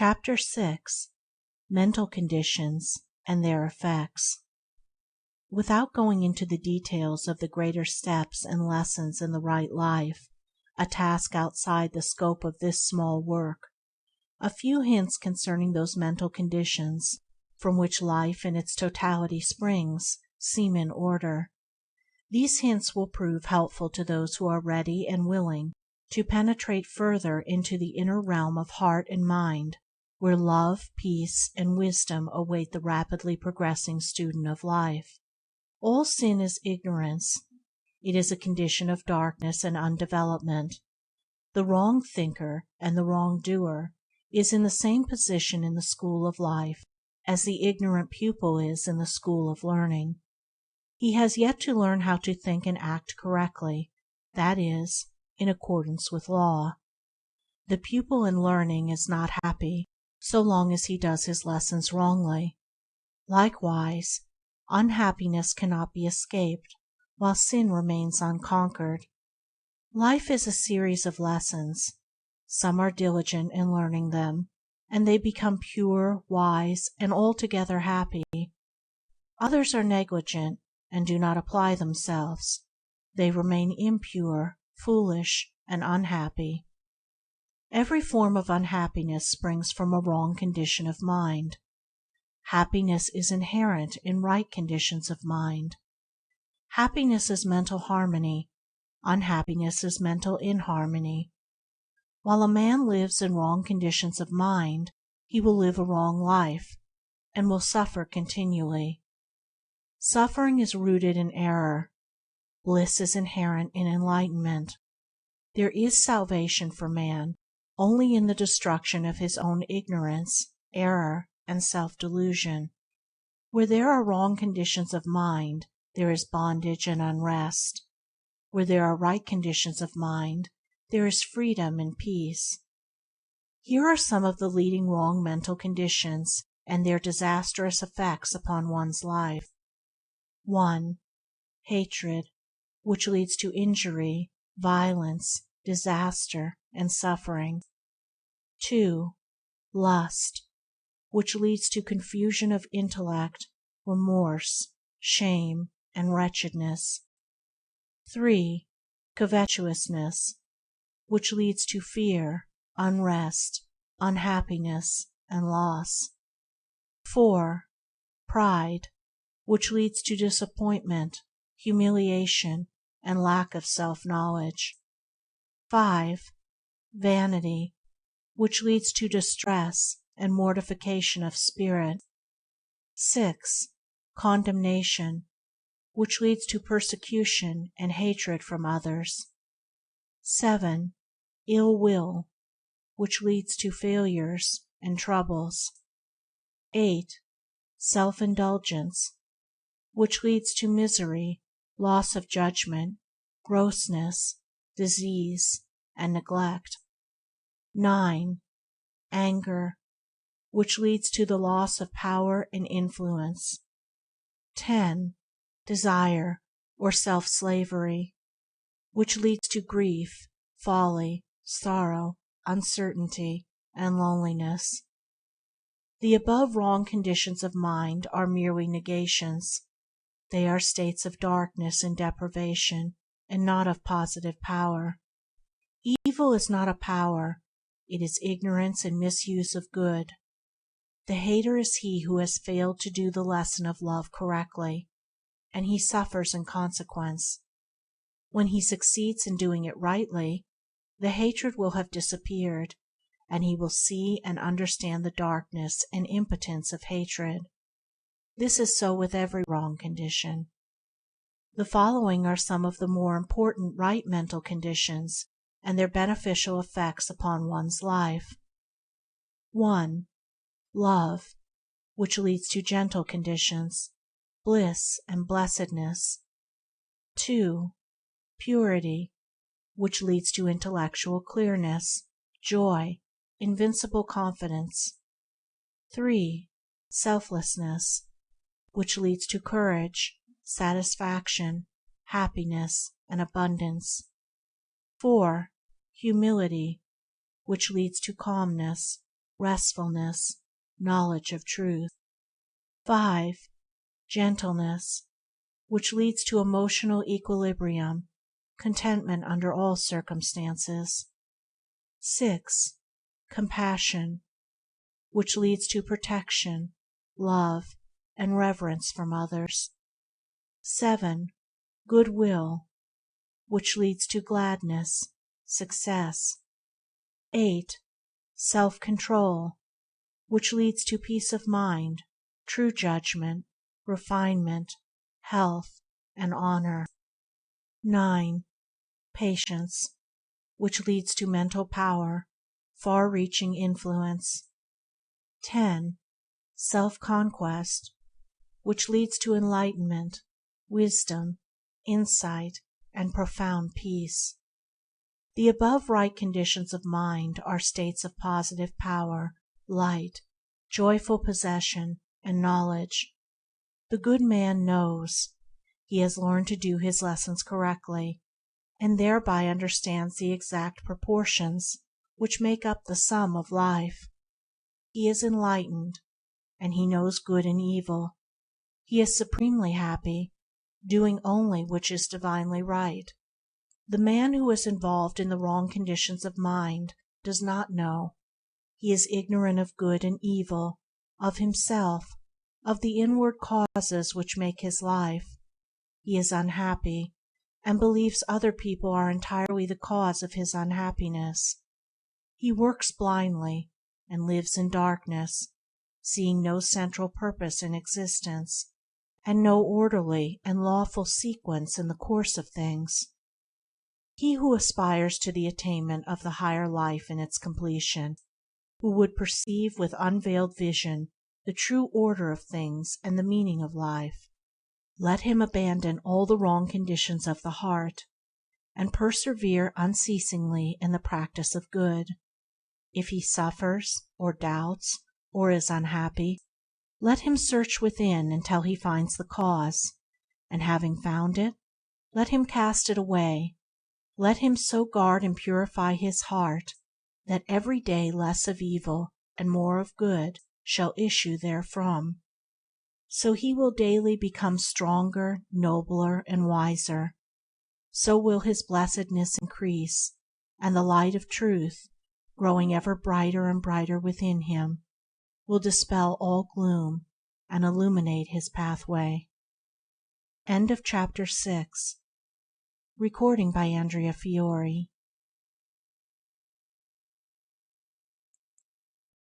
Chapter 6: Mental Conditions and Their Effects. Without going into the details of the greater steps and lessons in the right life, a task outside the scope of this small work, a few hints concerning those mental conditions from which life in its totality springs, seem in order. These hints will prove helpful to those who are ready and willing to penetrate further into the inner realm of heart and mind, where love, peace, and wisdom await the rapidly progressing student of life. All sin is ignorance. It is a condition of darkness and undevelopment. The wrong thinker and the wrong doer is in the same position in the school of life as the ignorant pupil is in the school of learning. He has yet to learn how to think and act correctly, that is, in accordance with law. The pupil in learning is not happy so long as he does his lessons wrongly. Likewise, unhappiness cannot be escaped while sin remains unconquered. Life is a series of lessons. Some are diligent in learning them, and they become pure, wise, and altogether happy. Others are negligent and do not apply themselves. They remain impure, foolish, and unhappy. Every form of unhappiness springs from a wrong condition of mind. Happiness is inherent in right conditions of mind. Happiness is mental harmony. Unhappiness is mental inharmony. While a man lives in wrong conditions of mind, he will live a wrong life, and will suffer continually. Suffering is rooted in error. Bliss is inherent in enlightenment. There is salvation for man only in the destruction of his own ignorance, error, and self-delusion. Where there are wrong conditions of mind, there is bondage and unrest. Where there are right conditions of mind, there is freedom and peace. Here are some of the leading wrong mental conditions and their disastrous effects upon one's life. 1. Hatred, which leads to injury, violence, disaster, and suffering. 2. Lust, which leads to confusion of intellect, remorse, shame, and wretchedness. 3. Covetousness, which leads to fear, unrest, unhappiness, and loss. 4. Pride, which leads to disappointment, humiliation, and lack of self-knowledge. 5. Vanity, which leads to distress and mortification of spirit. 6. Condemnation, which leads to persecution and hatred from others. 7. Ill will, which leads to failures and troubles. 8. Self-indulgence, which leads to misery, loss of judgment, grossness, disease, and neglect. 9. Anger, which leads to the loss of power and influence. 10. Desire, or self-slavery, which leads to grief, folly, sorrow, uncertainty, and loneliness. The above wrong conditions of mind are merely negations. They are states of darkness and deprivation, and not of positive power. Evil is not a power, it is ignorance and misuse of good. The hater is he who has failed to do the lesson of love correctly, and he suffers in consequence. When he succeeds in doing it rightly, the hatred will have disappeared, and he will see and understand the darkness and impotence of hatred. This is so with every wrong condition. The following are some of the more important right mental conditions and their beneficial effects upon one's life. 1. Love, which leads to gentle conditions, bliss and blessedness. 2. Purity, which leads to intellectual clearness, joy, invincible confidence. 3. Selflessness, which leads to courage, satisfaction, happiness, and abundance. 4. Humility, which leads to calmness, restfulness, knowledge of truth. 5. Gentleness, which leads to emotional equilibrium, contentment under all circumstances. 6. Compassion, which leads to protection, love, and reverence from others. 7. Goodwill, which leads to gladness, success. 8. Self-control, which leads to peace of mind, true judgment, refinement, health, and honor. 9. Patience, which leads to mental power, far-reaching influence. 10. Self-conquest, which leads to enlightenment, wisdom, insight, and profound peace. The above right conditions of mind are states of positive power, light, joyful possession, and knowledge. The good man knows. He has learned to do his lessons correctly, and thereby understands the exact proportions which make up the sum of life. He is enlightened, and he knows good and evil. He is supremely happy, doing only which is divinely right. The man who is involved in the wrong conditions of mind does not know. He is ignorant of good and evil, of himself, of the inward causes which make his life. He is unhappy, and believes other people are entirely the cause of his unhappiness. He works blindly, and lives in darkness, seeing no central purpose in existence, and no orderly and lawful sequence in the course of things. He who aspires to the attainment of the higher life in its completion, who would perceive with unveiled vision the true order of things and the meaning of life, let him abandon all the wrong conditions of the heart, and persevere unceasingly in the practice of good. If he suffers, or doubts, or is unhappy, let him search within until he finds the cause, and having found it, let him cast it away. Let him so guard and purify his heart that every day less of evil and more of good shall issue therefrom. So he will daily become stronger, nobler, and wiser. So will his blessedness increase, and the light of truth, growing ever brighter and brighter within him, will dispel all gloom and illuminate his pathway. End of Chapter 6. Recording by Andrea Fiore.